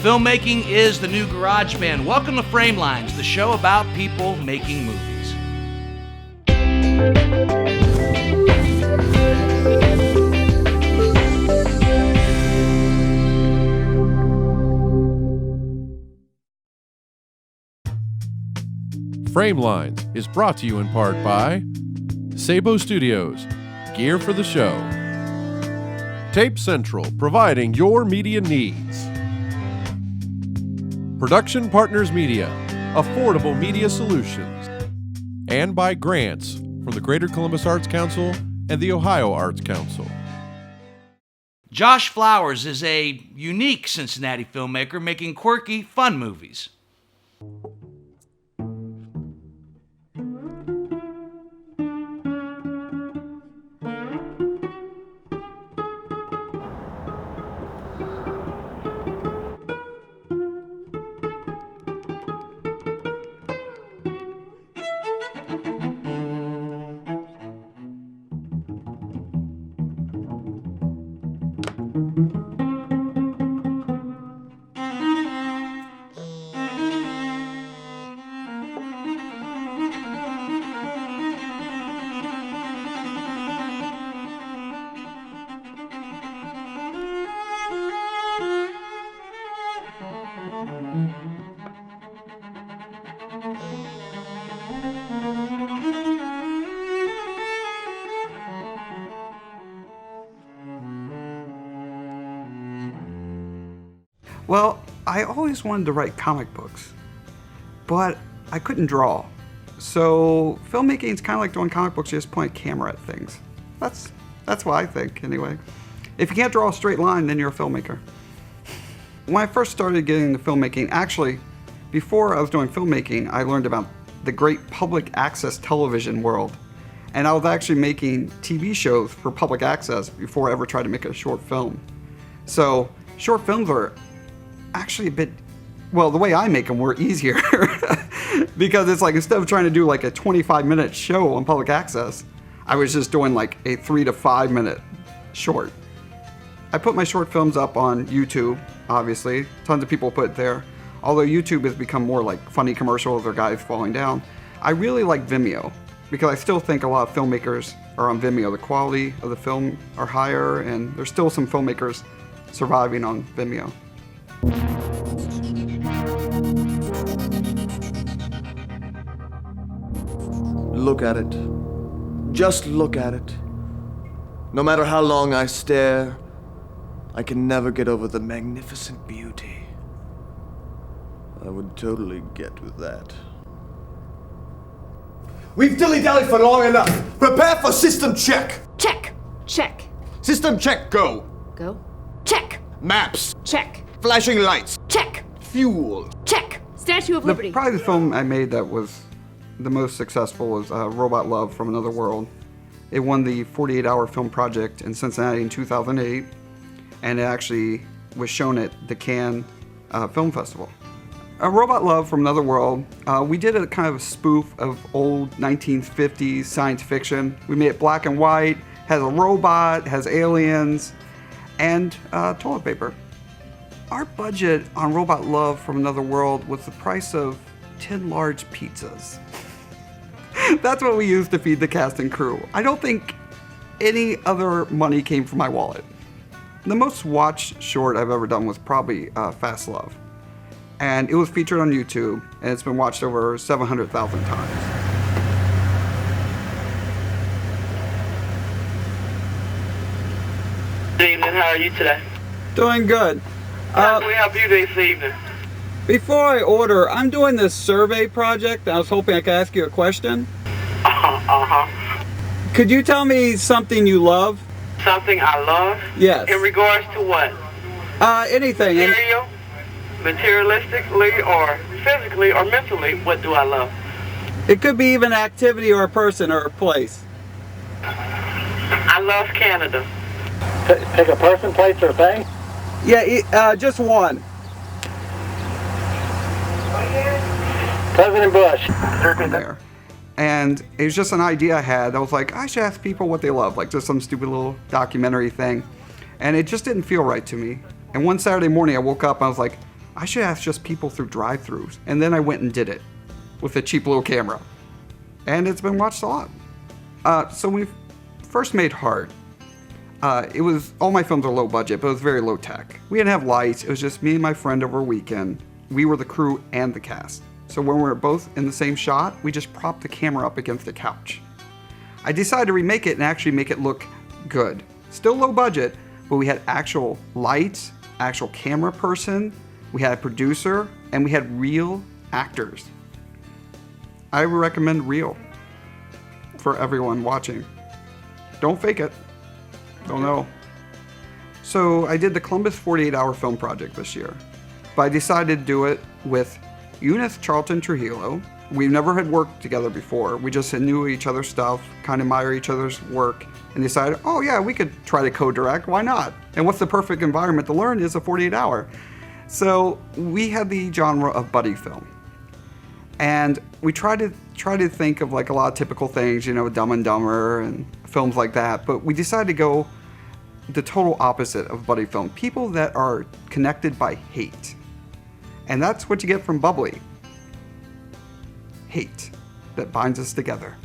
Filmmaking is the new garage band. Welcome to Framelines, the show about people making movies. Framelines is brought to you in part by Sabo Studios, gear for the show. Tape Central, providing your media needs. Production Partners Media, affordable media solutions. And by grants from the Greater Columbus Arts Council and the Ohio Arts Council. Josh Flowers is a unique Cincinnati filmmaker making quirky, fun movies. Well, I always wanted to write comic books, but I couldn't draw. So filmmaking is kind of like doing comic books, you just point a camera at things. That's what I think, anyway. If you can't draw a straight line, then you're a filmmaker. When I first started getting into filmmaking, actually, before I was doing filmmaking, I learned about the great public access television world. And I was actually making TV shows for public access before I ever tried to make a short film. So short films are actually a bit, well, the way I make them were easier because it's like instead of trying to do like a 25-minute show on public access, I was just doing like a 3 to 5 minute short. I put my short films up on YouTube, obviously. Tons of people put it there. Although YouTube has become more like funny commercials or guys falling down, I really like Vimeo because I still think a lot of filmmakers are on Vimeo. The quality of the film are higher and there's still some filmmakers surviving on Vimeo. Look at it. Just look at it. No matter how long I stare, I can never get over the magnificent beauty. I would totally get with that. We've dilly-dallied for long enough. Prepare for system check. Check. Check. System check, go. Go. Check. Maps. Check. Flashing lights. Check. Fuel. Check. Statue of Liberty. Probably the film I made that was the most successful was Robot Love from Another World. It won the 48-hour film project in Cincinnati in 2008, and it actually was shown at the Cannes Film Festival. Robot Love from Another World, we did a kind of a spoof of old 1950s science fiction. We made it black and white, has a robot, has aliens, and toilet paper. Our budget on Robot Love from Another World was the price of 10 large pizzas. That's what we used to feed the cast and crew. I don't think any other money came from my wallet. The most watched short I've ever done was probably Fast Love. And it was featured on YouTube, and it's been watched over 700,000 times. Good evening, how are you today? Doing good. How can we help you this evening? Before I order, I'm doing this survey project. I was hoping I could ask you a question. Could you tell me something you love? Something I love? Yes. In regards to what? Anything. Material? Materialistically or physically or mentally, what do I love? It could be even an activity or a person or a place. I love Canada. Pick a person, place, or thing? Yeah, just one. President Bush. There. And it was just an idea I had. I was like, I should ask people what they love, like just some stupid little documentary thing. And it just didn't feel right to me. And one Saturday morning I woke up and I was like, I should ask just people through drive-thrus. And then I went and did it with a cheap little camera. And it's been watched a lot. So when we first made Heart, all my films are low budget, but it was very low tech. We didn't have lights. It was just me and my friend over a weekend. We were the crew and the cast. So when we were both in the same shot, we just propped the camera up against the couch. I decided to remake it and actually make it look good. Still low budget, but we had actual lights, actual camera person, we had a producer, and we had real actors. I recommend real for everyone watching. Don't fake it. Don't know. So I did the Columbus 48-hour film project this year, but I decided to do it with Eunice Charlton Trujillo. We've never had worked together before. We just knew each other's stuff, kind of admire each other's work, and decided, oh yeah, we could try to co-direct, why not? And what's the perfect environment to learn is a 48-hour. So we had the genre of buddy film. And we tried to think of like a lot of typical things, you know, Dumb and Dumber and films like that, but we decided to go the total opposite of buddy film. People that are connected by hate. And that's what you get from Bubbly. Hate that binds us together.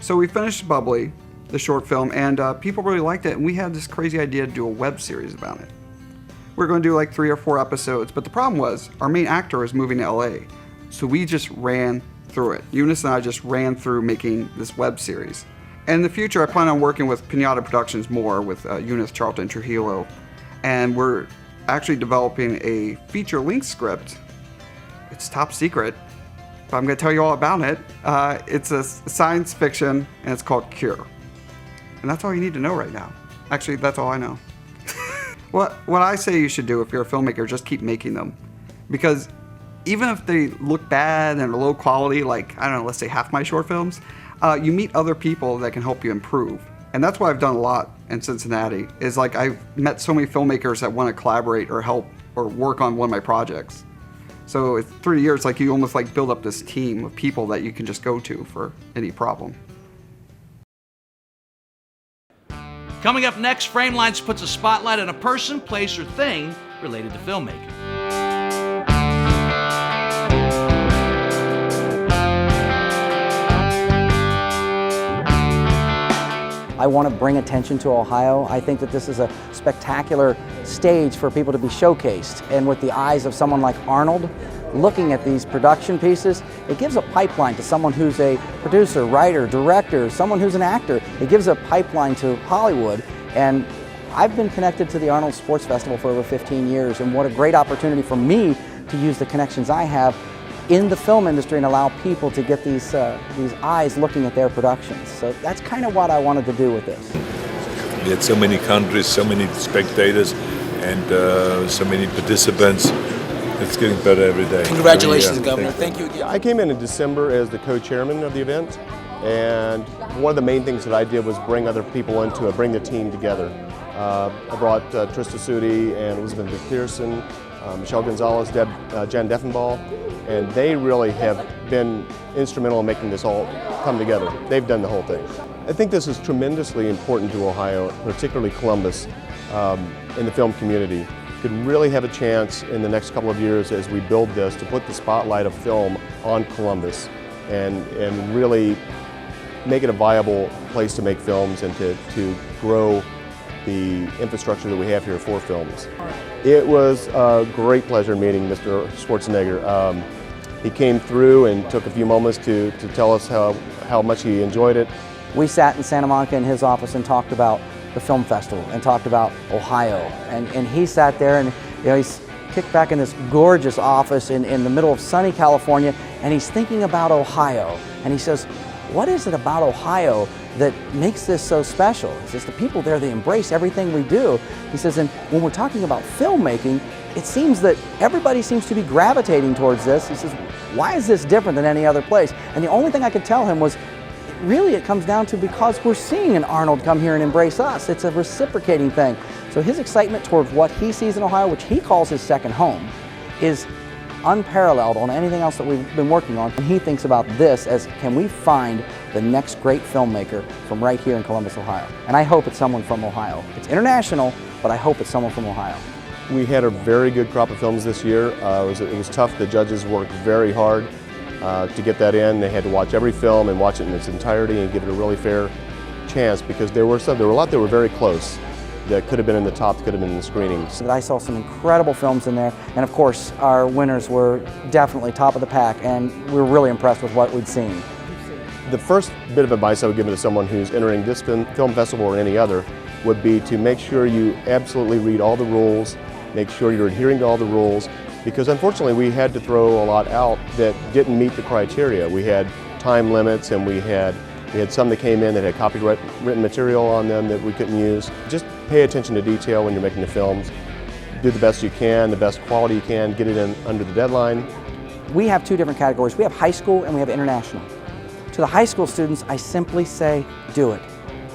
So we finished Bubbly, the short film, and people really liked it, and we had this crazy idea to do a web series about it. We were going to do like 3 or 4 episodes, but the problem was our main actor is moving to LA, so we just ran through it. Eunice and I just ran through making this web series. And in the future, I plan on working with Pinata Productions more with Eunice Charlton Trujillo, and we're actually developing a feature-length script. It's top secret, but I'm going to tell you all about it. It's a science fiction, and it's called Cure. And that's all you need to know right now. Actually, that's all I know. What I say you should do if you're a filmmaker, just keep making them. Because even if they look bad and are low quality, like, I don't know, let's say half my short films, you meet other people that can help you improve. And that's what I've done a lot in Cincinnati, is like I've met so many filmmakers that want to collaborate or help or work on one of my projects. So through the years, like you almost like build up this team of people that you can just go to for any problem. Coming up next, Framelines puts a spotlight on a person, place, or thing related to filmmaking. I want to bring attention to Ohio. I think that this is a spectacular stage for people to be showcased. And with the eyes of someone like Arnold, looking at these production pieces, it gives a pipeline to someone who's a producer, writer, director, someone who's an actor. It gives a pipeline to Hollywood. And I've been connected to the Arnold Sports Festival for over 15 years, and what a great opportunity for me to use the connections I have in the film industry and allow people to get these eyes looking at their productions. So that's kind of what I wanted to do with this. We had so many countries, so many spectators, and so many participants. It's getting better every day. Congratulations, Governor. Thank you again. I came in December as the co-chairman of the event, and one of the main things that I did was bring other people into it, bring the team together. I brought Trista Sudi and Elizabeth McPherson, Michelle Gonzalez, Jen Deffenbaugh, and they really have been instrumental in making this all come together. They've done the whole thing. I think this is tremendously important to Ohio, particularly Columbus, in the film community. Could really have a chance in the next couple of years as we build this to put the spotlight of film on Columbus and really make it a viable place to make films and to grow the infrastructure that we have here for films. It was a great pleasure meeting Mr. Schwarzenegger. He came through and took a few moments to tell us how much he enjoyed it. We sat in Santa Monica in his office and talked about the film festival and talked about Ohio. And he sat there and he's kicked back in this gorgeous office in the middle of sunny California, and he's thinking about Ohio. And he says, what is it about Ohio that makes this so special? He says, the people there, they embrace everything we do. He says, and when we're talking about filmmaking, it seems that everybody seems to be gravitating towards this. He says, why is this different than any other place? And the only thing I could tell him was, really it comes down to because we're seeing an Arnold come here and embrace us. It's a reciprocating thing. So his excitement towards what he sees in Ohio, which he calls his second home, is unparalleled on anything else that we've been working on. And he thinks about this as, can we find the next great filmmaker from right here in Columbus, Ohio? And I hope it's someone from Ohio. It's international, but I hope it's someone from Ohio. We had a very good crop of films this year. It was tough. The judges worked very hard to get that in. They had to watch every film and watch it in its entirety and give it a really fair chance, because there were a lot that were very close that could have been in the top, could have been in the screenings. I saw some incredible films in there, and of course our winners were definitely top of the pack, and we were really impressed with what we'd seen. The first bit of advice I would give to someone who's entering this film festival or any other would be to make sure you absolutely read all the rules, make sure you're adhering to all the rules, because unfortunately we had to throw a lot out that didn't meet the criteria. We had time limits, and we had some that came in that had copyright written material on them that we couldn't use. Just pay attention to detail when you're making the films. Do the best you can, the best quality you can, get it in under the deadline. We have two different categories. We have high school and we have international. To the high school students, I simply say, do it.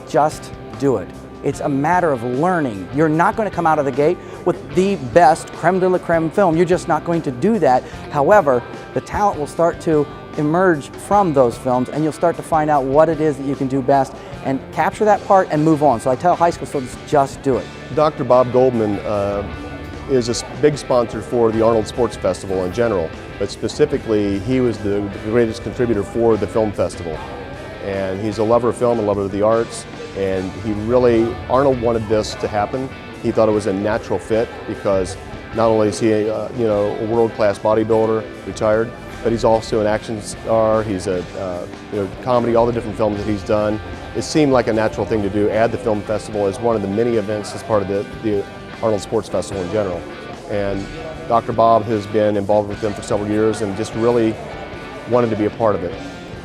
Just do it. It's a matter of learning. You're not going to come out of the gate with the best creme de la creme film. You're just not going to do that. However, the talent will start to emerge from those films, and you'll start to find out what it is that you can do best and capture that part and move on. So I tell high school students, just do it. Dr. Bob Goldman is a big sponsor for the Arnold Sports Festival in general, but specifically he was the greatest contributor for the film festival. And he's a lover of film, a lover of the arts, and Arnold wanted this to happen. He thought it was a natural fit because not only is he a world-class bodybuilder, retired, but he's also an action star. He's a comedy, all the different films that he's done. It seemed like a natural thing to do, add the film festival as one of the many events as part of the Arnold Sports Festival in general. And Dr. Bob has been involved with them for several years and just really wanted to be a part of it.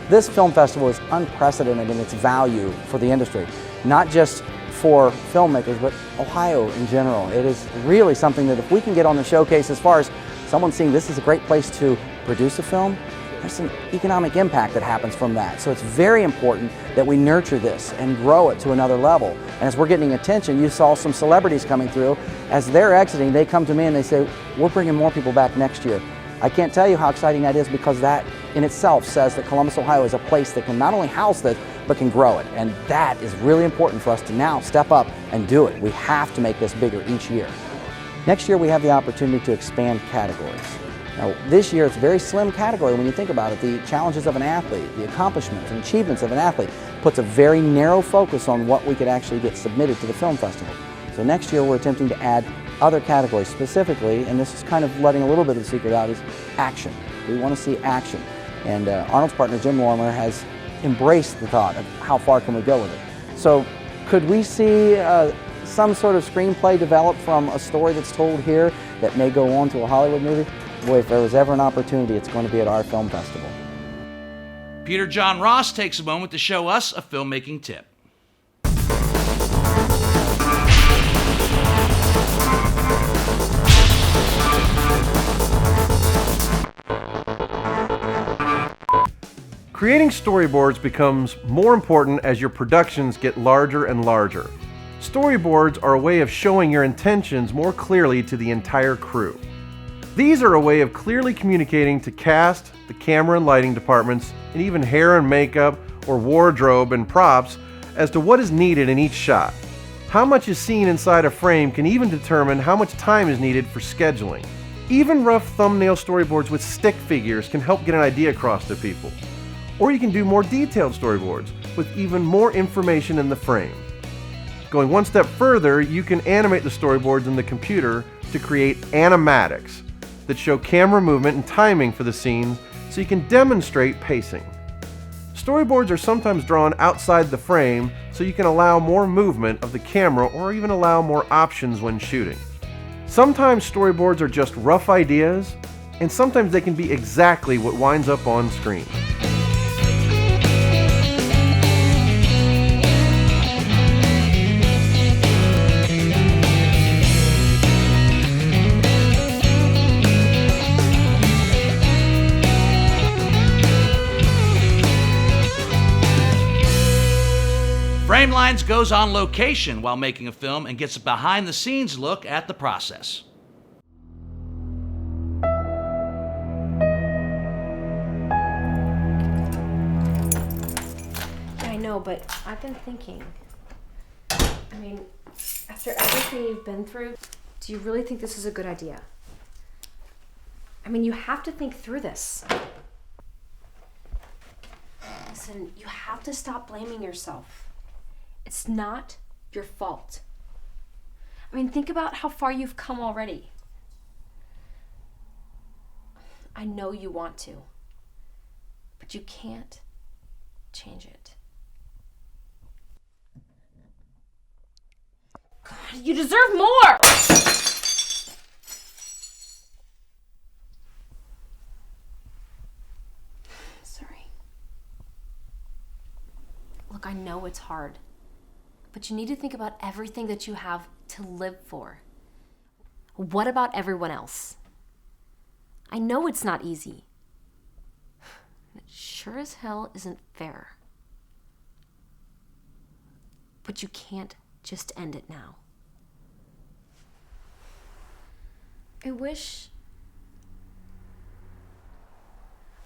This film festival is unprecedented in its value for the industry, not just for filmmakers, but Ohio in general. It is really something that if we can get on the showcase as far as someone seeing this is a great place to produce a film, there's some economic impact that happens from that. So it's very important that we nurture this and grow it to another level. And as we're getting attention, you saw some celebrities coming through. As they're exiting, they come to me and they say, we're bringing more people back next year. I can't tell you how exciting that is, because that in itself says that Columbus, Ohio is a place that can not only house this, but can grow it. And that is really important for us to now step up and do it. We have to make this bigger each year. Next year we have the opportunity to expand categories. Now this year it's a very slim category when you think about it. The challenges of an athlete, the accomplishments and achievements of an athlete puts a very narrow focus on what we could actually get submitted to the film festival. So next year we're attempting to add other categories specifically, and this is kind of letting a little bit of the secret out, is action. We want to see action. And Arnold's partner Jim Lorimer has embraced the thought of how far can we go with it. So could we see some sort of screenplay developed from a story that's told here that may go on to a Hollywood movie? Boy, if there was ever an opportunity, it's going to be at our film festival. Peter John Ross takes a moment to show us a filmmaking tip. Creating storyboards becomes more important as your productions get larger and larger. Storyboards are a way of showing your intentions more clearly to the entire crew. These are a way of clearly communicating to cast, the camera and lighting departments, and even hair and makeup or wardrobe and props as to what is needed in each shot. How much is seen inside a frame can even determine how much time is needed for scheduling. Even rough thumbnail storyboards with stick figures can help get an idea across to people. Or you can do more detailed storyboards with even more information in the frame. Going one step further, you can animate the storyboards in the computer to create animatics that show camera movement and timing for the scenes so you can demonstrate pacing. Storyboards are sometimes drawn outside the frame so you can allow more movement of the camera or even allow more options when shooting. Sometimes storyboards are just rough ideas, and sometimes they can be exactly what winds up on screen. Framelines goes on location while making a film and gets a behind-the-scenes look at the process. I know, but I've been thinking. I mean, after everything you've been through, Do you really think this is a good idea? I mean, you have to think through this. Listen, you have to stop blaming yourself. It's not your fault. I mean, think about how far you've come already. I know you want to, but you can't change it. God, you deserve more! Sorry. Look, I know it's hard, but you need to think about everything that you have to live for. What about everyone else? I know it's not easy. It sure as hell isn't fair. But you can't just end it now. I wish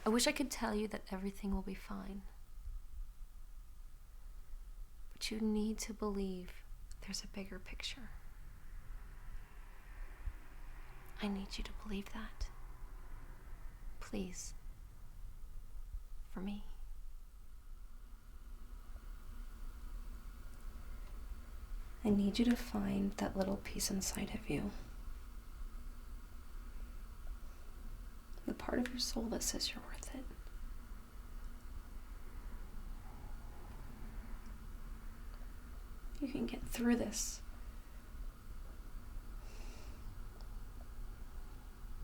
I could tell you that everything will be fine. But you need to believe there's a bigger picture. I need you to believe that. Please. For me. I need you to find that little piece inside of you. The part of your soul that says you're worth it. You can get through this.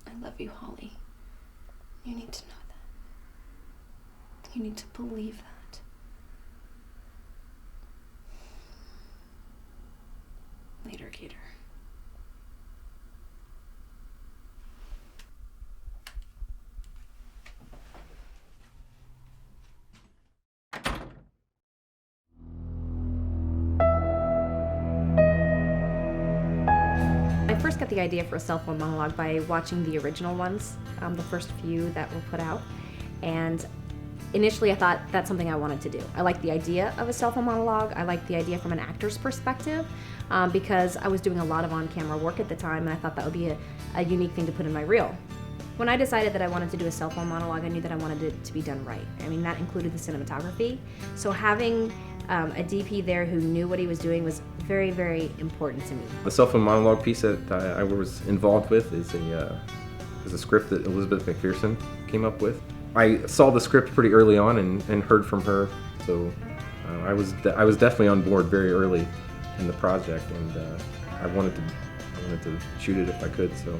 I love you, Holly. You need to know that. You need to believe that. Later, Gator. I first got the idea for a cell phone monologue by watching the original ones, the first few that were put out. And initially I thought that's something I wanted to do. I liked the idea of a cell phone monologue. I liked the idea from an actor's perspective because I was doing a lot of on-camera work at the time, and I thought that would be a unique thing to put in my reel. When I decided that I wanted to do a cell phone monologue, I knew that I wanted it to be done right. I mean, that included the cinematography. So having a DP there who knew what he was doing was very, very important to me. The cell phone monologue piece that I was involved with is a script that Elizabeth McPherson came up with. I saw the script pretty early on and heard from her, so I was definitely on board very early in the project, and I wanted to shoot it if I could. So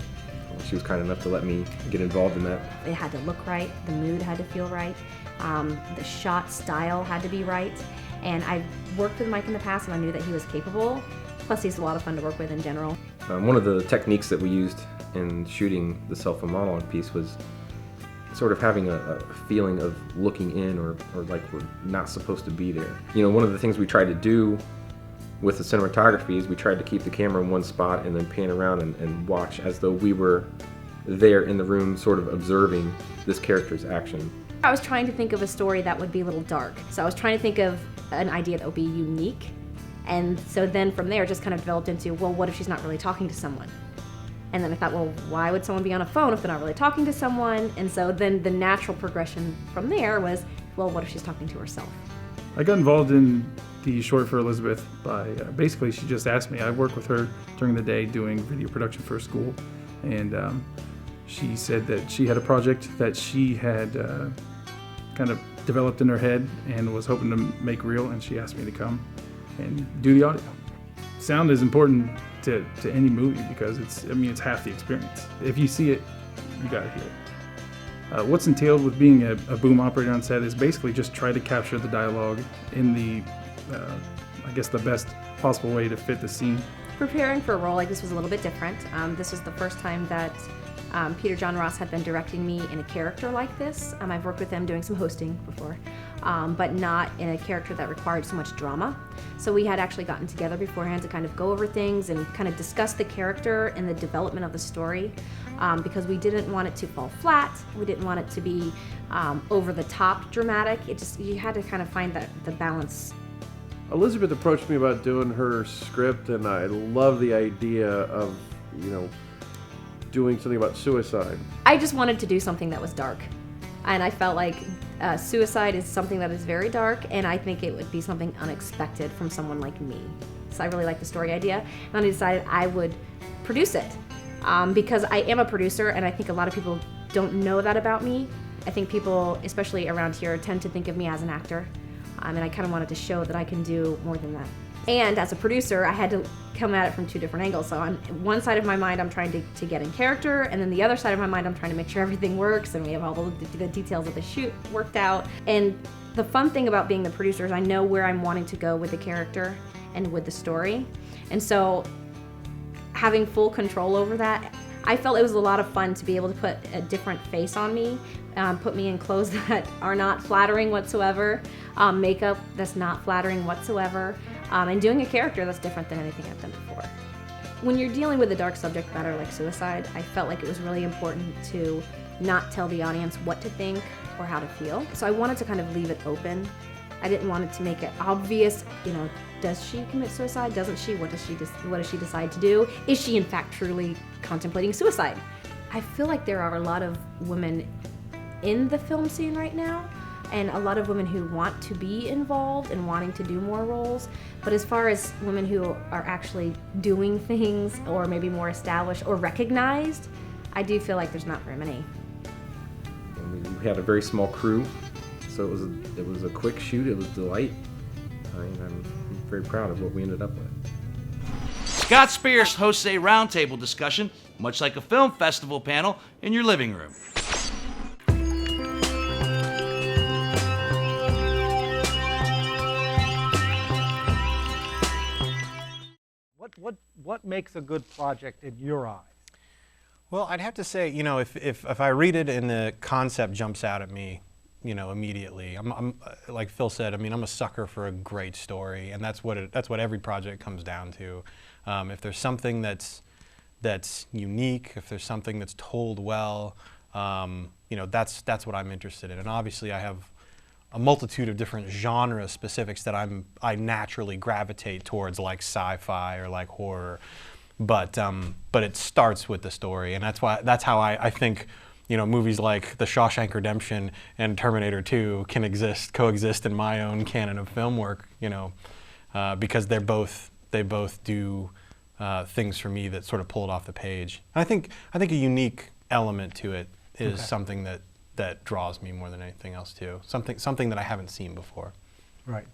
she was kind enough to let me get involved in that. It had to look right, the mood had to feel right, the shot style had to be right, and I've worked with Mike in the past and I knew that he was capable, plus he's a lot of fun to work with in general. One of the techniques that we used in shooting the cell phone monologue piece was sort of having a feeling of looking in or like we're not supposed to be there. You know, one of the things we tried to do with the cinematography is we tried to keep the camera in one spot and then pan around and watch as though we were there in the room sort of observing this character's action. I was trying to think of a story that would be a little dark. So I was trying to think of an idea that would be unique. And so then from there it just kind of developed into, well, what if she's not really talking to someone? And then I thought, well, why would someone be on a phone if they're not really talking to someone? And so then the natural progression from there was, well, what if she's talking to herself? I got involved in the short for Elizabeth by, basically she just asked me. I work with her during the day doing video production for a school. And she said that she had a project that she had kind of developed in her head and was hoping to make real, and she asked me to come and do the audio. Sound is important to any movie because it's half the experience. If you see it, you gotta hear it. What's entailed with being a boom operator on set is basically just try to capture the dialogue in the, I guess, the best possible way to fit the scene. Preparing for a role like this was a little bit different. This was the first time that Peter John Ross had been directing me in a character like this. I've worked with him doing some hosting before, but not in a character that required so much drama. So we had actually gotten together beforehand to kind of go over things and kind of discuss the character and the development of the story, because we didn't want it to fall flat. We didn't want it to be over the top dramatic. You had to kind of find the balance. Elizabeth approached me about doing her script, and I love the idea of doing something about suicide? I just wanted to do something that was dark. And I felt like suicide is something that is very dark, and I think it would be something unexpected from someone like me. So I really liked the story idea, and I decided I would produce it. Because I am a producer, and I think a lot of people don't know that about me. I think people, especially around here, tend to think of me as an actor. And I kind of wanted to show that I can do more than that. And as a producer, I had to come at it from two different angles. So on one side of my mind, I'm trying to get in character, and then the other side of my mind, I'm trying to make sure everything works, and we have all the details of the shoot worked out. And the fun thing about being the producer is I know where I'm wanting to go with the character and with the story. And so having full control over that, I felt it was a lot of fun to be able to put a different face on me, put me in clothes that are not flattering whatsoever, makeup that's not flattering whatsoever, and doing a character that's different than anything I've done before. When you're dealing with a dark subject matter like suicide, I felt like it was really important to not tell the audience what to think or how to feel. So I wanted to kind of leave it open. I didn't want it to make it obvious, does she commit suicide? Doesn't she? What does she decide to do? Is she in fact truly contemplating suicide? I feel like there are a lot of women in the film scene right now, and a lot of women who want to be involved and wanting to do more roles. But as far as women who are actually doing things or maybe more established or recognized, I do feel like there's not very many. We had a very small crew, so it was a quick shoot. It was a delight. I'm very proud of what we ended up with. Scott Spears hosts a roundtable discussion, much like a film festival panel, in your living room. What makes a good project in your eyes? Well, I'd have to say, if I read it and the concept jumps out at me, immediately. I'm like Phil said. I'm a sucker for a great story, and that's what every project comes down to. If there's something that's unique, if there's something that's told well, that's what I'm interested in. And obviously, I have a multitude of different genre specifics that I naturally gravitate towards, like sci-fi or like horror. But it starts with the story, and that's how I think. Movies like The Shawshank Redemption and Terminator 2 can coexist in my own canon of film work, because they both do things for me that sort of pull it off the page. And I think a unique element to it is something that draws me more than anything else too. Something that I haven't seen before. Right.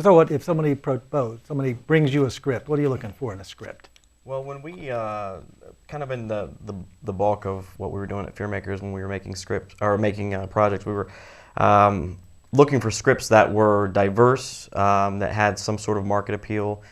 So what if somebody brings you a script? What are you looking for in a script? Well, when we kind of in the bulk of what we were doing at Fearmakers, when we were making scripts or making projects, we were looking for scripts that were diverse, that had some sort of market appeal.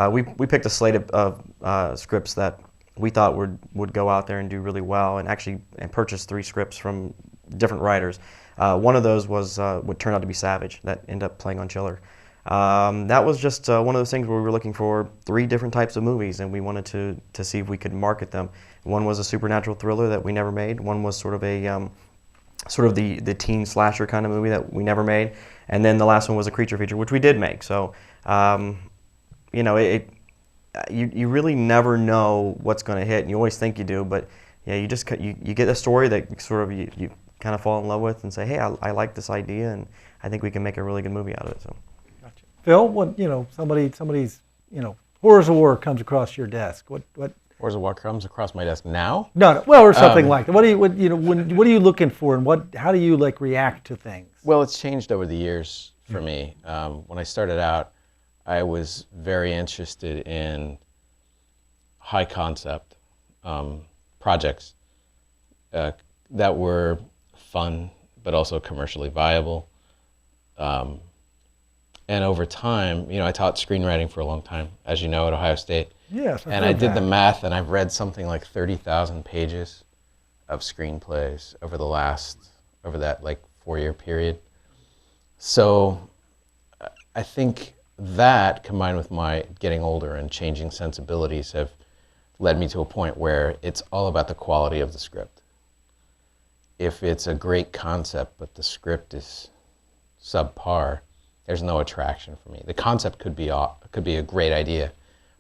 We picked a slate of scripts that we thought would go out there and do really well, and purchased 3 scripts from different writers. One of those was what turned out to be Savage, that ended up playing on Chiller. That was just one of those things where we were looking for 3 different types of movies, and we wanted to see if we could market them. One was a supernatural thriller that we never made. One was sort of the teen slasher kind of movie that we never made, and then the last one was a creature feature, which we did make. So, you really never know what's going to hit, and you always think you do, but yeah, you get a story that sort of you kind of fall in love with and say, hey, I like this idea, and I think we can make a really good movie out of it. So. Phil, what somebody's Horrors of War comes across your desk. What Horrors of War comes across my desk now? No, well, or something like that. What are you looking for, and how do you react to things? Well, it's changed over the years for me. When I started out, I was very interested in high concept projects that were fun but also commercially viable. And over time, I taught screenwriting for a long time, as you know, at Ohio State. Yes, and I did the math, and I've read something like 30,000 pages of screenplays over that 4-year period. So I think that, combined with my getting older and changing sensibilities, have led me to a point where it's all about the quality of the script. If it's a great concept, but the script is subpar, there's no attraction for me. The concept could be a great idea,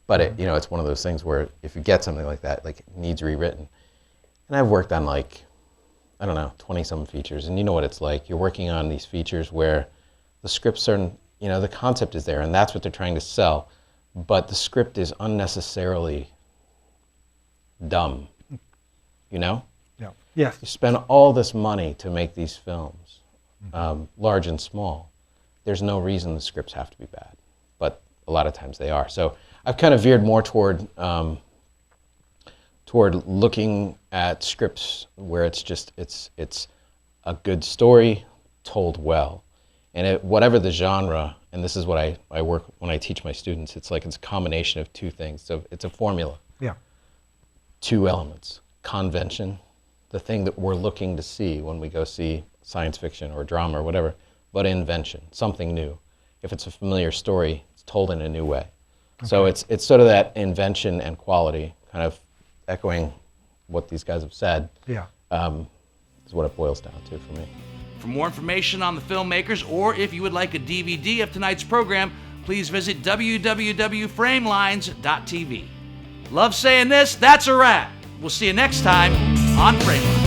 But it, you know, it's one of those things where if you get something like that, like it needs rewritten. And I've worked on like, I don't know, 20-some features, and you know what it's like. You're working on these features where the scripts are, you know, the concept is there, and that's what they're trying to sell, but the script is unnecessarily dumb, you know? Yeah. Yes. You spend all this money to make these films, large and small. There's no reason the scripts have to be bad, but a lot of times they are. So I've kind of veered more toward looking at scripts where it's just it's a good story told well, and whatever the genre. And this is what I work when I teach my students. It's like it's a combination of two things. So it's a formula. Yeah. Two elements: convention, the thing that we're looking to see when we go see science fiction or drama or whatever, but invention, something new. If it's a familiar story, it's told in a new way. Okay. So it's sort of that invention and quality, kind of echoing what these guys have said. Yeah. Is what it boils down to for me. For more information on the filmmakers, or if you would like a DVD of tonight's program, please visit www.framelines.tv. Love saying this, that's a wrap. We'll see you next time on Framelines.